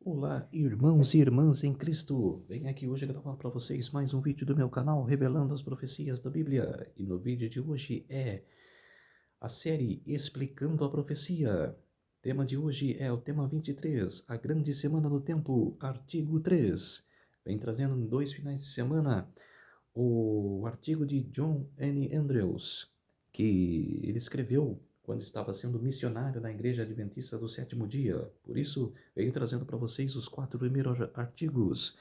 Olá, irmãos e irmãs em Cristo! Venho aqui hoje gravar para vocês mais um vídeo do meu canal revelando as profecias da Bíblia. E no vídeo de hoje é a série Explicando a Profecia. O tema de hoje é o tema 23, a Grande Semana do Tempo, artigo 3. Vem trazendo em 2 finais de semana o artigo de John N. Andrews, que ele escreveu quando estava sendo missionário na Igreja Adventista do Sétimo Dia. Por isso, venho trazendo para vocês os 4 primeiros artigos.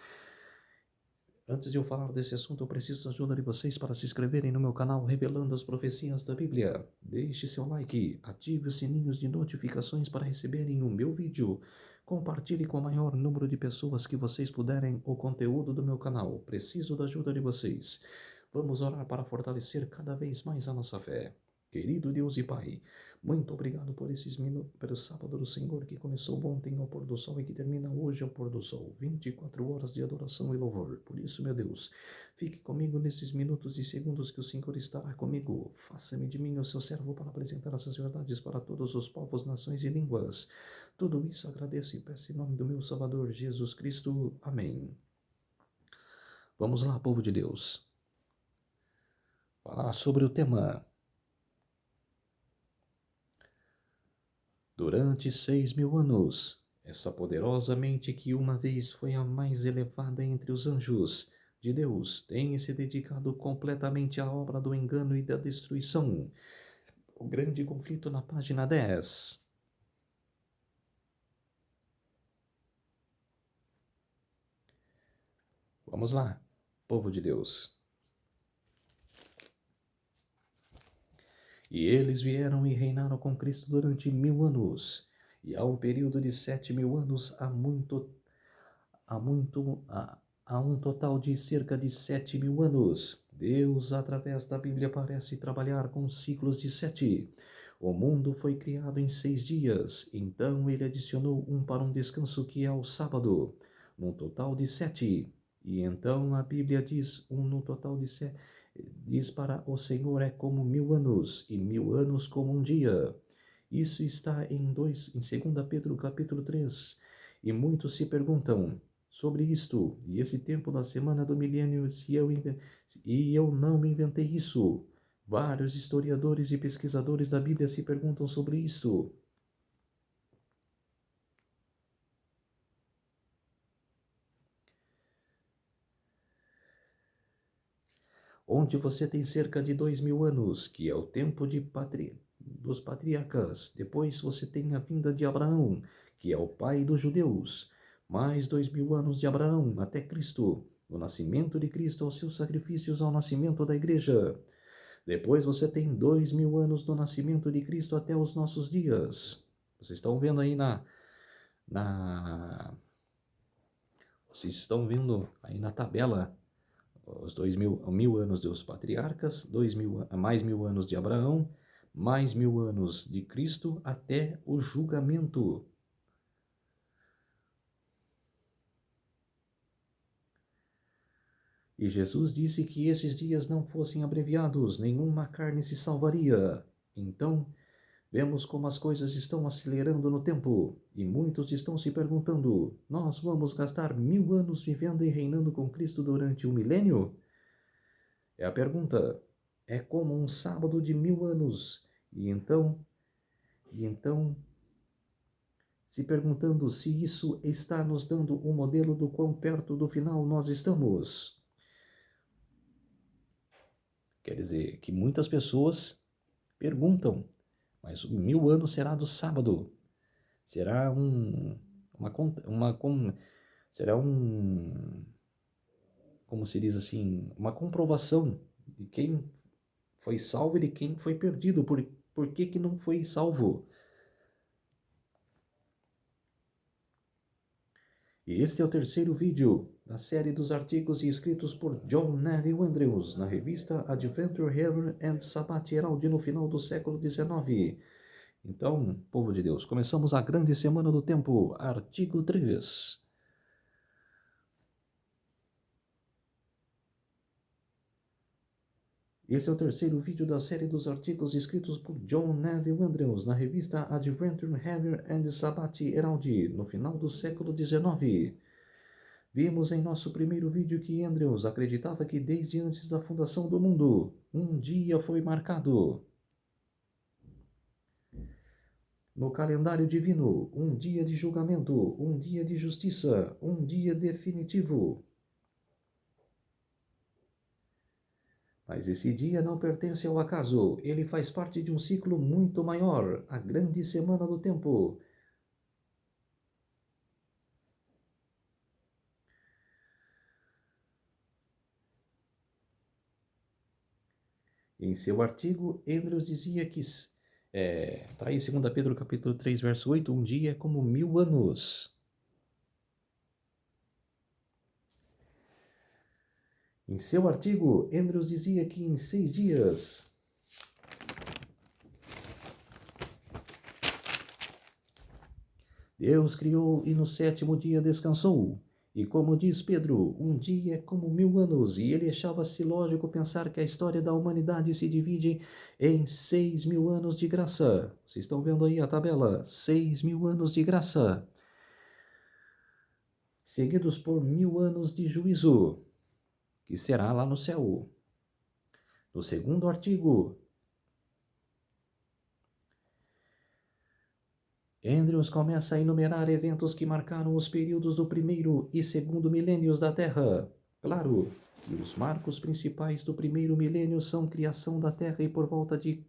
Antes de eu falar desse assunto, eu preciso da ajuda de vocês para se inscreverem no meu canal Revelando as Profecias da Bíblia. Deixe seu like, ative os sininhos de notificações para receberem o meu vídeo. Compartilhe com o maior número de pessoas que vocês puderem o conteúdo do meu canal. Preciso da ajuda de vocês. Vamos orar para fortalecer cada vez mais a nossa fé. Querido Deus e Pai, muito obrigado por esses minutos, pelo sábado do Senhor que começou ontem ao pôr do sol e que termina hoje ao pôr do sol. 24 horas de adoração e louvor. Por isso, meu Deus, fique comigo nesses minutos e segundos que o Senhor estará comigo. Faça-me de mim o seu servo para apresentar essas verdades para todos os povos, nações e línguas. Tudo isso agradeço e peço em nome do meu Salvador Jesus Cristo. Amém. Vamos lá, povo de Deus. Falar sobre o tema. Durante 6.000 anos, essa poderosa mente que uma vez foi a mais elevada entre os anjos de Deus tem se dedicado completamente à obra do engano e da destruição. O grande conflito na página 10. Vamos lá, povo de Deus. E eles vieram e reinaram com Cristo durante 1.000 anos. E há um período de 7.000 anos, há um total de cerca de 7.000 anos. Deus, através da Bíblia, parece trabalhar com ciclos de 7. O mundo foi criado em 6 dias, então ele adicionou um para um descanso que é o sábado, num total de 7. E então a Bíblia diz no total de 7. Diz para o Senhor é como 1.000 anos, e 1.000 anos como um dia. Isso está em 2 Pedro capítulo 3. E muitos se perguntam sobre isto, e esse tempo da semana do milênio, e eu não inventei isso. Vários historiadores e pesquisadores da Bíblia se perguntam sobre isto. Onde você tem cerca de 2.000 anos, que é o tempo dos patriarcas. Depois você tem a vinda de Abraão, que é o pai dos judeus. Mais 2.000 anos de Abraão até Cristo, o nascimento de Cristo aos seus sacrifícios ao nascimento da igreja. Depois você tem 2.000 anos do nascimento de Cristo até os nossos dias. Vocês estão vendo aí na vocês estão vendo aí na tabela os 1.000 anos dos patriarcas, mais 1.000 anos de Abraão, mais 1.000 anos de Cristo até o julgamento. E Jesus disse que esses dias não fossem abreviados, nenhuma carne se salvaria. Então, vemos como as coisas estão acelerando no tempo, e muitos estão se perguntando: nós vamos gastar 1.000 anos vivendo e reinando com Cristo durante um milênio? É a pergunta. É como um sábado de 1.000 anos. E então, se perguntando se isso está nos dando um modelo do quão perto do final nós estamos. Quer dizer que muitas pessoas perguntam, mas o 1.000 anos será do sábado? Será será como se diz assim, uma comprovação de quem foi salvo e de quem foi perdido. Por que não foi salvo? E este é o terceiro vídeo da série dos artigos escritos por John Neville Andrews na revista Adventure Herald and Sabbath Herald no final do século XIX. Então, povo de Deus, começamos a grande semana do tempo, artigo 3. Esse é o terceiro vídeo da série dos artigos escritos por John Neville Andrews na revista Adventure Heaven and Sabbath Herald, no final do século XIX. Vimos em nosso primeiro vídeo que Andrews acreditava que desde antes da fundação do mundo, um dia foi marcado no calendário divino, um dia de julgamento, um dia de justiça, um dia definitivo. Mas esse dia não pertence ao acaso, ele faz parte de um ciclo muito maior, a grande semana do tempo. Em seu artigo, Andrews dizia que, está aí 2 Pedro capítulo 3, verso 8, um dia é como 1000 anos. Em seu artigo, Andrews dizia que em 6 dias Deus criou e no sétimo dia descansou. E como diz Pedro, um dia é como 1000 anos, e ele achava-se lógico pensar que a história da humanidade se divide em 6.000 anos de graça. Vocês estão vendo aí a tabela? 6.000 anos de graça, seguidos por 1000 anos de juízo, que será lá no céu. No segundo artigo, Andrews começa a enumerar eventos que marcaram os períodos do primeiro e segundo milênios da Terra. Claro que os marcos principais do primeiro milênio são criação da Terra e por volta de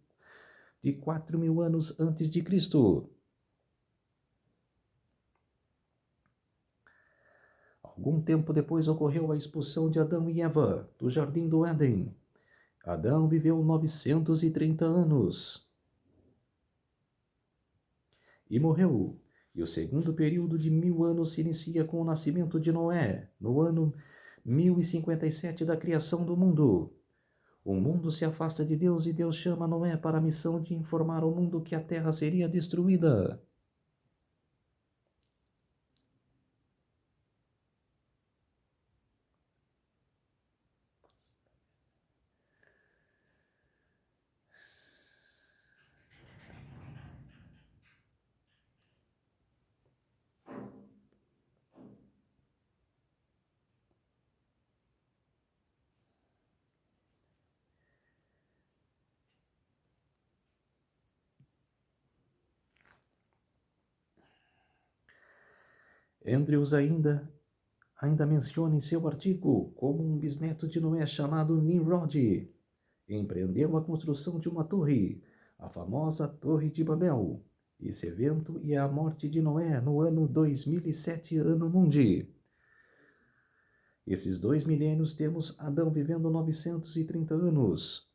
4.000 anos antes de Cristo. Algum tempo depois ocorreu a expulsão de Adão e Eva do Jardim do Éden. Adão viveu 930 anos e morreu. E o segundo período de 1000 anos se inicia com o nascimento de Noé, no ano 1057 da criação do mundo. O mundo se afasta de Deus e Deus chama Noé para a missão de informar ao mundo que a terra seria destruída. Andrews ainda menciona em seu artigo como um bisneto de Noé chamado Nimrod empreendeu a construção de uma torre, a famosa Torre de Babel. Esse evento é a morte de Noé no ano 2007 Ano Mundi. Esses 2 milênios temos Adão vivendo 930 anos.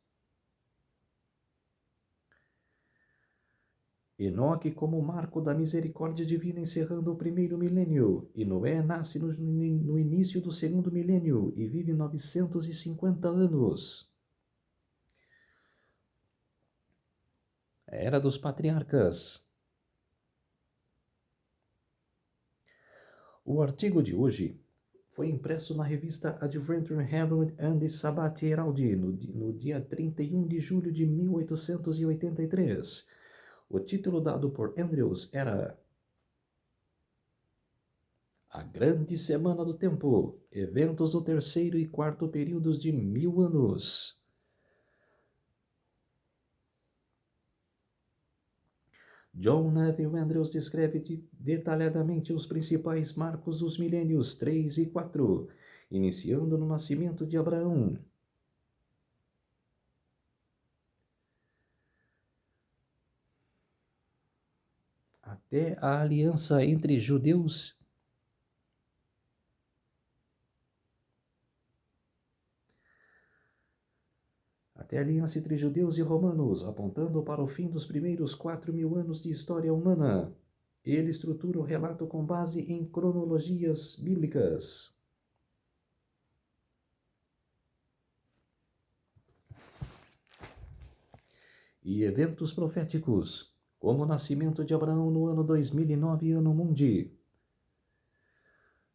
Enoque como marco da misericórdia divina encerrando o primeiro milênio, e Noé nasce no início do segundo milênio e vive 950 anos. A Era dos Patriarcas. O artigo de hoje foi impresso na revista Adventure Herald and Sabbath Herald no dia 31 de julho de 1883. O título dado por Andrews era A Grande Semana do Tempo, eventos do terceiro e quarto períodos de 1000 anos. John Neville Andrews descreve detalhadamente os principais marcos dos milênios 3 e 4, iniciando no nascimento de Abraão. Até a aliança entre judeus e romanos, apontando para o fim dos primeiros 4.000 anos de história humana. Ele estrutura o relato com base em cronologias bíblicas. E eventos proféticos, como o nascimento de Abraão no ano 2009 Ano Mundi.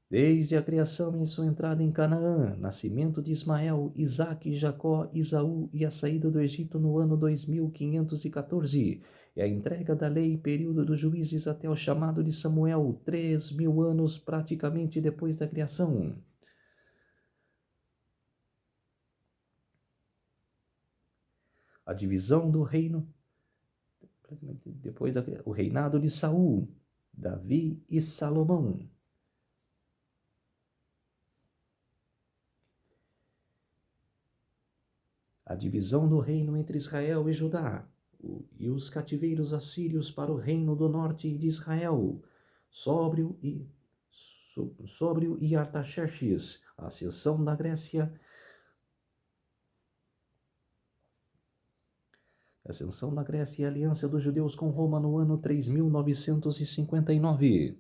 Desde a criação e sua entrada em Canaã, nascimento de Ismael, Isaque, Jacó, Isaú e a saída do Egito no ano 2514, e a entrega da lei, período dos juízes até o chamado de Samuel, 3.000 anos praticamente depois da criação. A divisão do reino, depois o reinado de Saul, Davi e Salomão. A divisão do reino entre Israel e Judá, e os cativeiros assírios para o reino do norte de Israel, Sóbrio e Artaxerxes, a ascensão da Grécia, e a aliança dos judeus com Roma no ano 3959.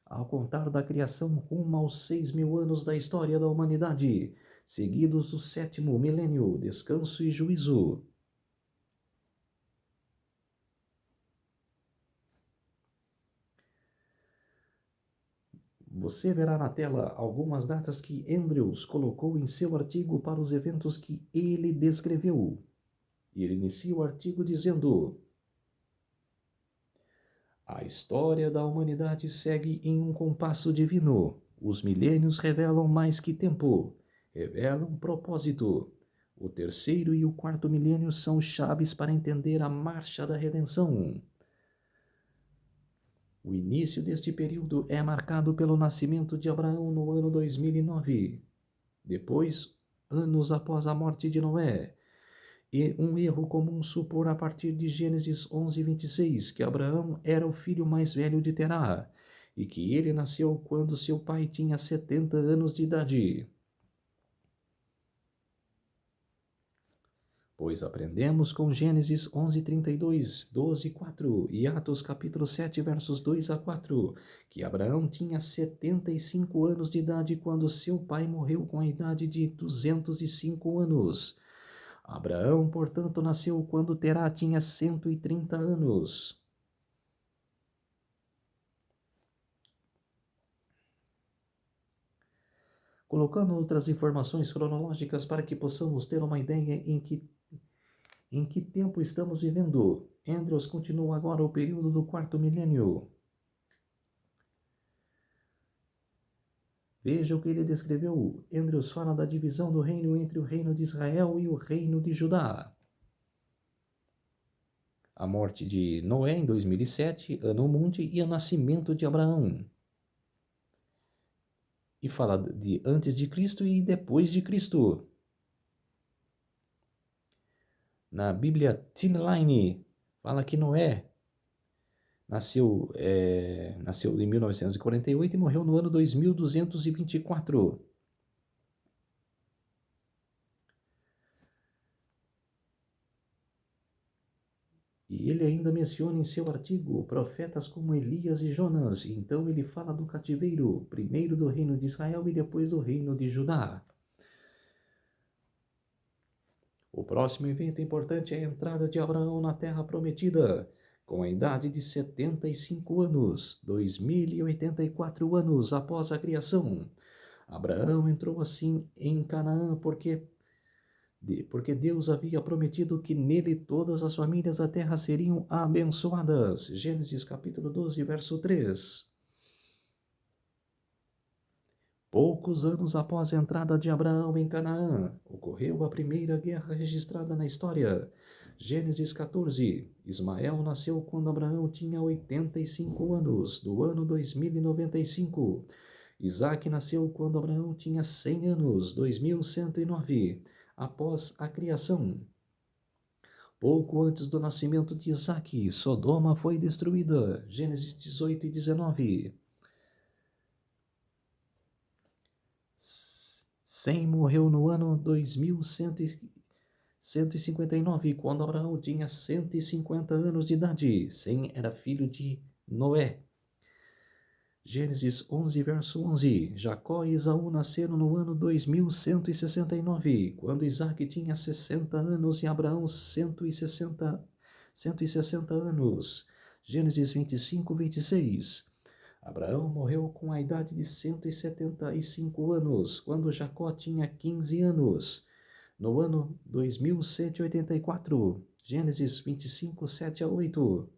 Ao contar da criação rumo aos 6.000 anos da história da humanidade, seguidos o 7º milênio, descanso e juízo. Você verá na tela algumas datas que Andrews colocou em seu artigo para os eventos que ele descreveu. E ele inicia o artigo dizendo: a história da humanidade segue em um compasso divino. Os milênios revelam mais que tempo, revelam propósito. O 3º e o 4º milênio são chaves para entender a marcha da redenção. O início deste período é marcado pelo nascimento de Abraão no ano 2009. Depois, anos após a morte de Noé, e um erro comum supor a partir de Gênesis 11:26 que Abraão era o filho mais velho de Terá e que ele nasceu quando seu pai tinha 70 anos de idade. Pois aprendemos com Gênesis 11:32, 12:4 e Atos capítulo 7, versos 2 a 4, que Abraão tinha 75 anos de idade quando seu pai morreu com a idade de 205 anos. Abraão, portanto, nasceu quando Terá tinha 130 anos. Colocando outras informações cronológicas para que possamos ter uma ideia em que tempo estamos vivendo. Andrews continua agora o período do 4º milênio. Veja o que ele descreveu. Andrews fala da divisão do reino entre o reino de Israel e o reino de Judá. A morte de Noé em 2007, Ano Mundi e o nascimento de Abraão. E fala de antes de Cristo e depois de Cristo. Na Bíblia Timeline, fala que Noé nasceu em 1948 e morreu no ano 2224. E ele ainda menciona em seu artigo profetas como Elias e Jonas. Então ele fala do cativeiro, primeiro do reino de Israel e depois do reino de Judá. O próximo evento importante é a entrada de Abraão na terra prometida, com a idade de 75 anos, 2084 anos após a criação. Abraão entrou assim em Canaã porque Deus havia prometido que nele todas as famílias da terra seriam abençoadas. Gênesis capítulo 12, verso 3. Poucos anos após a entrada de Abraão em Canaã, ocorreu a primeira guerra registrada na história. Gênesis 14. Ismael nasceu quando Abraão tinha 85 anos, do ano 2095. Isaque nasceu quando Abraão tinha 100 anos, 2109, após a criação. Pouco antes do nascimento de Isaque, Sodoma foi destruída. Gênesis 18 e 19. Sem morreu no ano 2159, quando Abraão tinha 150 anos de idade. Sem era filho de Noé. Gênesis 11, verso 11. Jacó e Esaú nasceram no ano 2169, quando Isaque tinha 60 anos e Abraão 160 anos. Gênesis 25, 26. Abraão morreu com a idade de 175 anos, quando Jacó tinha 15 anos. No ano 2184, Gênesis 25, 7 a 8.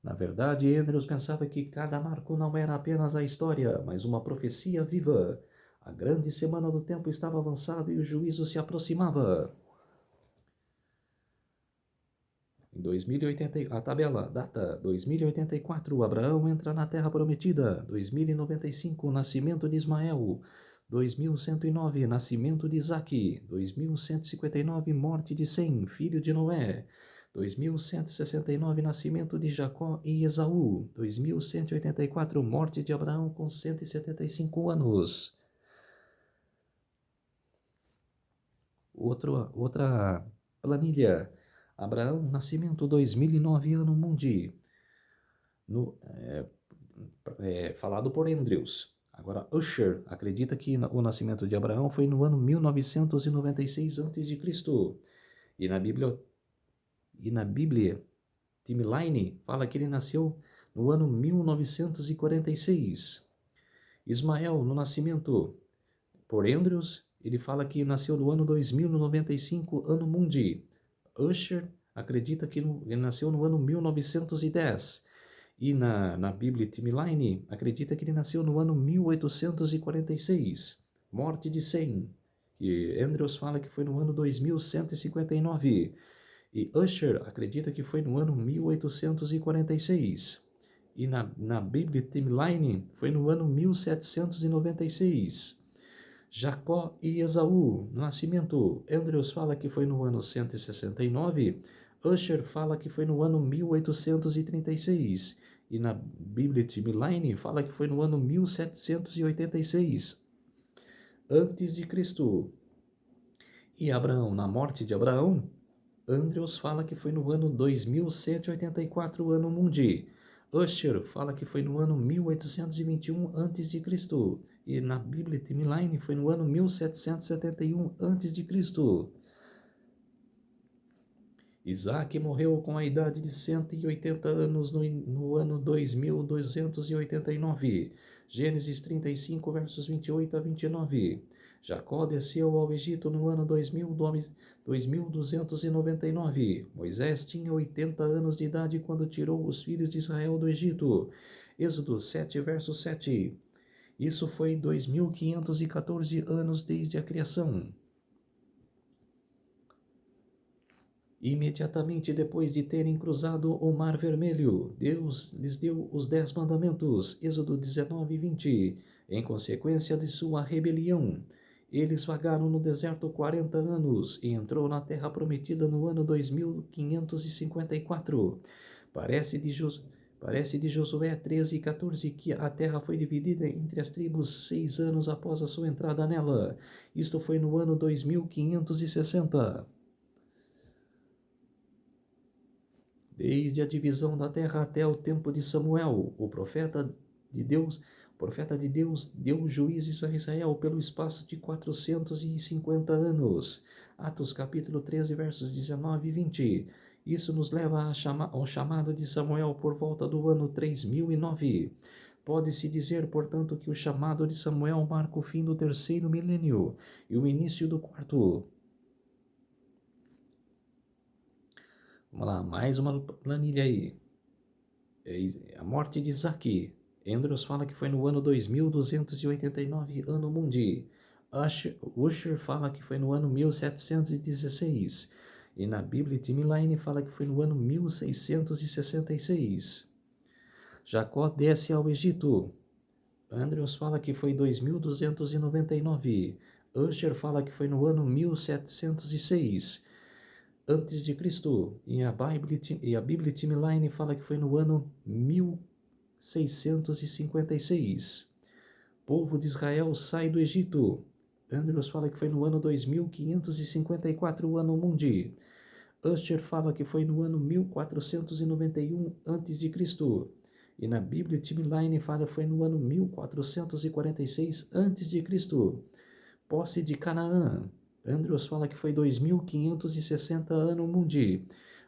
Na verdade, Andrews pensava que cada marco não era apenas a história, mas uma profecia viva. A grande semana do tempo estava avançada e o juízo se aproximava. Em 2080, a tabela, data 2084, Abraão entra na Terra Prometida. 2095, nascimento de Ismael. 2109, nascimento de Isaque. 2159, morte de Sem, filho de Noé. 2169, nascimento de Jacó e Esaú. 2184, morte de Abraão com 175 anos. Outra planilha. Abraão, nascimento 2009, ano mundi. Falado por Andrews. Agora, Usher acredita que o nascimento de Abraão foi no ano 1996 a.C. E na Bíblia, Timeline fala que ele nasceu no ano 1946. Ismael, no nascimento por Andrews, ele fala que nasceu no ano 2095, ano mundi. Usher acredita que ele nasceu no ano 1910. E na Bíblia Timeline acredita que ele nasceu no ano 1846. Morte de Sem. E Andrews fala que foi no ano 2159. E Usher acredita que foi no ano 1846. E na Bíblia Timeline foi no ano 1796. Jacó e Esaú, nascimento. Andrews fala que foi no ano 169. Usher fala que foi no ano 1836. E na Bíblia Timeline fala que foi no ano 1786. Antes de Cristo. E Abraão, na morte de Abraão, Andrews fala que foi no ano 2184, ano mundi. Usher fala que foi no ano 1821 a.C. E na Bíblia Timeline foi no ano 1771 a.C. Isaac morreu com a idade de 180 anos no ano 2289. Gênesis 35, versos 28 a 29. Jacó desceu ao Egito no ano 2299. Moisés tinha 80 anos de idade quando tirou os filhos de Israel do Egito. Êxodo 7, verso 7. Isso foi 2514 anos desde a criação. Imediatamente depois de terem cruzado o Mar Vermelho, Deus lhes deu os 10 mandamentos, Êxodo 19, 20. Em consequência de sua rebelião, eles vagaram no deserto 40 anos e entrou na terra prometida no ano 2554. Parece de Josué 13, 14 que a terra foi dividida entre as tribos 6 anos após a sua entrada nela. Isto foi no ano 2560. Desde a divisão da terra até o tempo de Samuel, o profeta de Deus deu juízes a Israel pelo espaço de 450 anos. Atos capítulo 13, versos 19 e 20. Isso nos leva ao chamado de Samuel por volta do ano 3009. Pode-se dizer, portanto, que o chamado de Samuel marca o fim do terceiro milênio e o início do quarto. Vamos lá, mais uma planilha aí. A morte de Isaque. Andrews fala que foi no ano 2289, ano mundi. Usher fala que foi no ano 1716. E na Bíblia Timeline fala que foi no ano 1666. Jacó desce ao Egito. Andrews fala que foi 2299. Usher fala que foi no ano 1706 antes de Cristo. E a Bíblia Timeline fala que foi no ano 1656. Povo de Israel sai do Egito. Andrews fala que foi no ano 2554, ano mundi. Usher fala que foi no ano 1491 a.C. E na Bíblia Timeline fala que foi no ano 1446 a.C. Posse de Canaã. Andrews fala que foi 2560 ano mundi.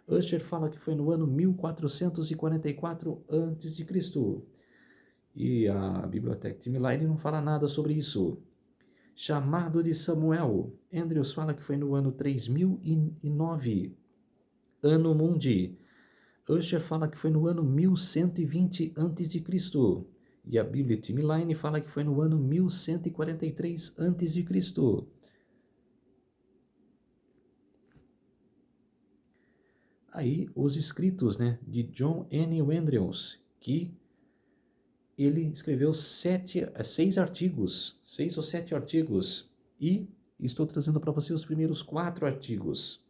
Usher fala que foi no ano 1444 a.C. E a Biblioteca Timeline não fala nada sobre isso. Chamado de Samuel. Andrews fala que foi no ano 3009 ano mundi. Usher fala que foi no ano 1120 a.C. E a Bíblia Timeline fala que foi no ano 1143 a.C. Aí os escritos, de John N. Andrews, que ele escreveu 6 artigos, 6 ou 7 artigos, e estou trazendo para você os primeiros 4 artigos.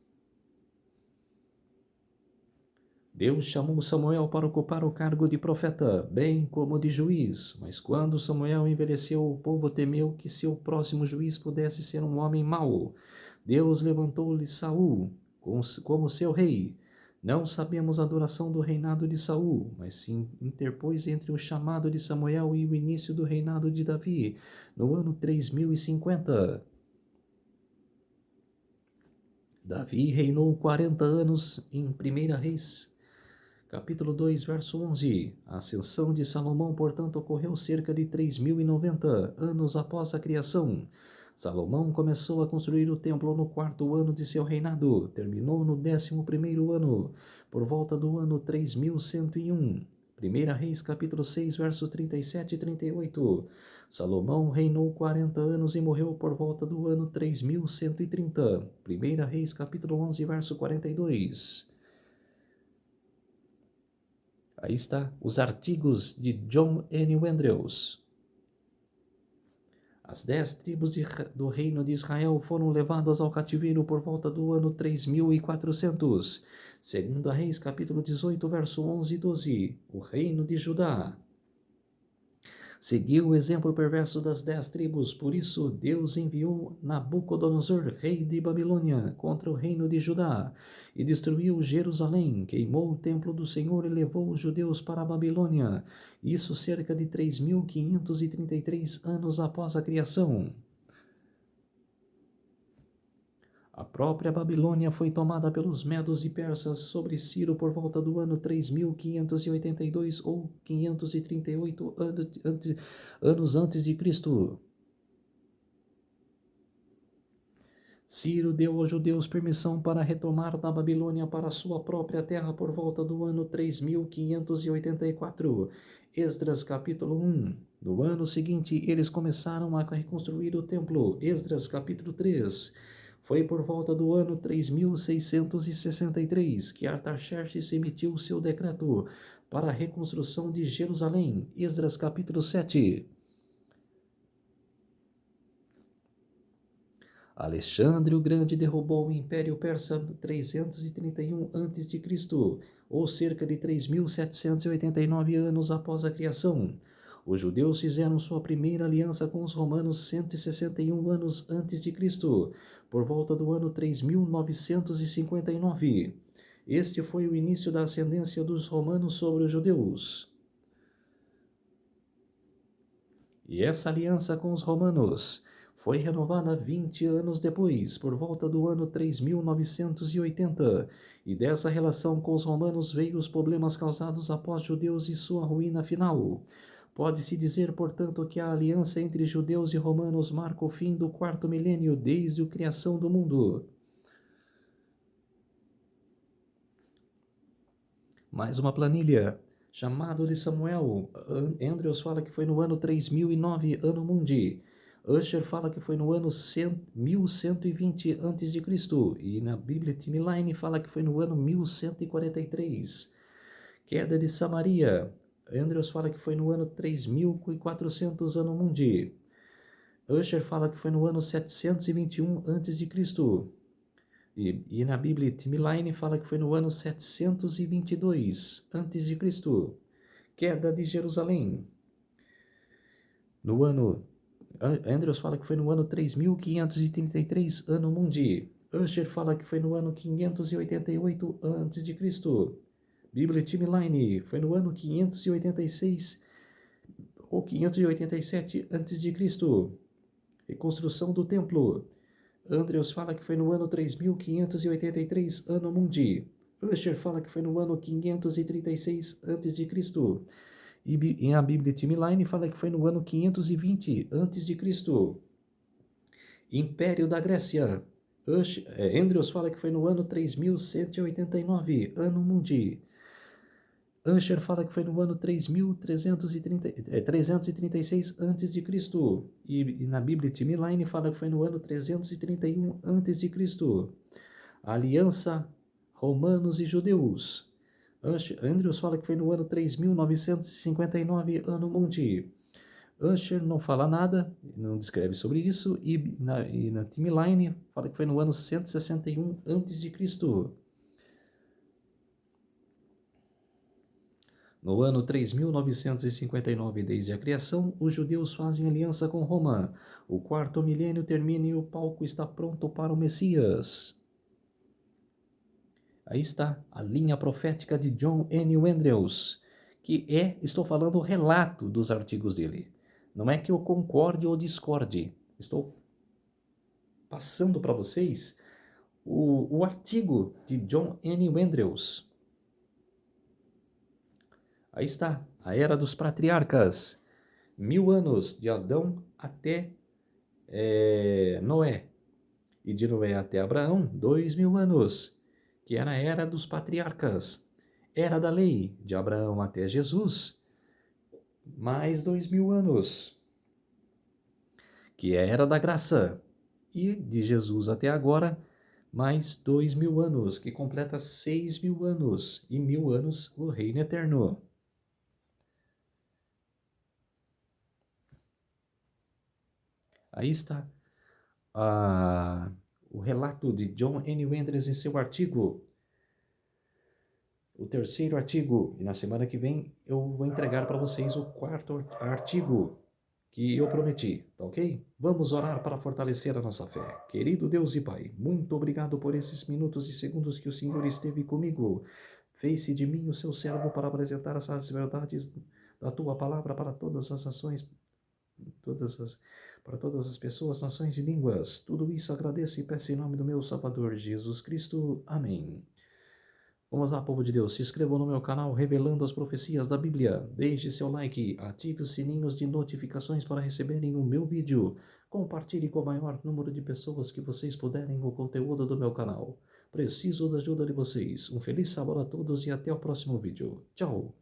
Deus chamou Samuel para ocupar o cargo de profeta, bem como de juiz, mas quando Samuel envelheceu, o povo temeu que seu próximo juiz pudesse ser um homem mau. Deus levantou-lhe Saul como seu rei. Não sabemos a duração do reinado de Saul, mas sim interpôs entre o chamado de Samuel e o início do reinado de Davi, no ano 3050. Davi reinou 40 anos em 1 Reis, capítulo 2, verso 11. A ascensão de Salomão, portanto, ocorreu cerca de 3090 anos após a criação. Salomão começou a construir o templo no 4º ano de seu reinado, terminou no 11º ano, por volta do ano 3101. 1 Reis, capítulo 6, versos 37 e 38. Salomão reinou 40 anos e morreu por volta do ano 3130. 1 Reis, capítulo 11, verso 42. Aí está os artigos de John N. Andrews. As 10 tribos do reino de Israel foram levadas ao cativeiro por volta do ano 3400. 2 Reis, capítulo 18, verso 11 e 12. O reino de Judá seguiu o exemplo perverso das 10 tribos, por isso Deus enviou Nabucodonosor, rei de Babilônia, contra o reino de Judá, e destruiu Jerusalém, queimou o templo do Senhor e levou os judeus para a Babilônia, isso cerca de 3.533 anos após a criação. A própria Babilônia foi tomada pelos medos e persas sobre Ciro por volta do ano 3.582 ou 538 anos antes de Cristo. Ciro deu aos judeus permissão para retomar da Babilônia para sua própria terra por volta do ano 3.584. Esdras capítulo 1. No ano seguinte, eles começaram a reconstruir o templo. Esdras capítulo 3. Foi por volta do ano 3663 que Artaxerxes emitiu seu decreto para a reconstrução de Jerusalém. Esdras capítulo 7. Alexandre o Grande derrubou o Império Persa em 331 a.C., ou cerca de 3.789 anos após a criação. Os judeus fizeram sua primeira aliança com os romanos 161 anos antes de Cristo, por volta do ano 3.959. Este foi o início da ascendência dos romanos sobre os judeus. E essa aliança com os romanos foi renovada 20 anos depois, por volta do ano 3.980, e dessa relação com os romanos veio os problemas causados após judeus e sua ruína final. Pode-se dizer, portanto, que a aliança entre judeus e romanos marca o fim do 4º milênio desde a criação do mundo. Mais uma planilha. Chamado de Samuel. Andrews fala que foi no ano 3009 ano mundi. Usher fala que foi no ano 1120 a.C. E na Bíblia Timeline fala que foi no ano 1143. Queda de Samaria. Andrews fala que foi no ano 3400 ano mundi. Usher fala que foi no ano 721 a.C. E na Bíblia Timeline fala que foi no ano 722 a.C. Queda de Jerusalém. Andrews fala que foi no ano 3533 ano mundi. Usher fala que foi no ano 588 a.C. Bíblia Timeline foi no ano 586 ou 587 a.C. Reconstrução do templo. Andrews fala que foi no ano 3583 Anno Mundi. Usher fala que foi no ano 536 a.C. E em a Bíblia Timeline fala que foi no ano 520 a.C. Império da Grécia. Andrews fala que foi no ano 3189 Anno Mundi. Usher fala que foi no ano 336 a.C. E na Bíblia Timeline fala que foi no ano 331 a.C. Aliança Romanos e Judeus. Andrews fala que foi no ano 3959 Anno Mundi. Usher não fala nada, não descreve sobre isso, e na Timeline fala que foi no ano 161 a.C. No ano 3959 desde a criação, os judeus fazem aliança com Roma. O quarto milênio termina e o palco está pronto para o Messias. Aí está a linha profética de John N. Andrews, estou falando o relato dos artigos dele. Não é que eu concorde ou discorde, estou passando para vocês o artigo de John N. Andrews. Aí está, a Era dos Patriarcas, 1000 anos de Adão até Noé, e de Noé até Abraão, 2000 anos, que era a Era dos Patriarcas. Era da Lei, de Abraão até Jesus, mais 2000 anos, que é a Era da Graça, e de Jesus até agora, mais 2000 anos, que completa 6000 anos, e 1000 anos o Reino Eterno. Aí está o relato de John N. Andrews em seu artigo, o terceiro artigo, e na semana que vem eu vou entregar para vocês o quarto artigo que eu prometi, tá ok? Vamos orar para fortalecer a nossa fé. Querido Deus e Pai, muito obrigado por esses minutos e segundos que o Senhor esteve comigo. Fez-se de mim o seu servo para apresentar essas verdades da tua palavra para todas as nações, para todas as pessoas, nações e línguas. Tudo isso agradeço e peço em nome do meu Salvador Jesus Cristo. Amém. Vamos lá, povo de Deus, se inscrevam no meu canal Revelando as Profecias da Bíblia. Deixe seu like, ative os sininhos de notificações para receberem o meu vídeo. Compartilhe com o maior número de pessoas que vocês puderem o conteúdo do meu canal. Preciso da ajuda de vocês. Um feliz sábado a todos e até o próximo vídeo. Tchau!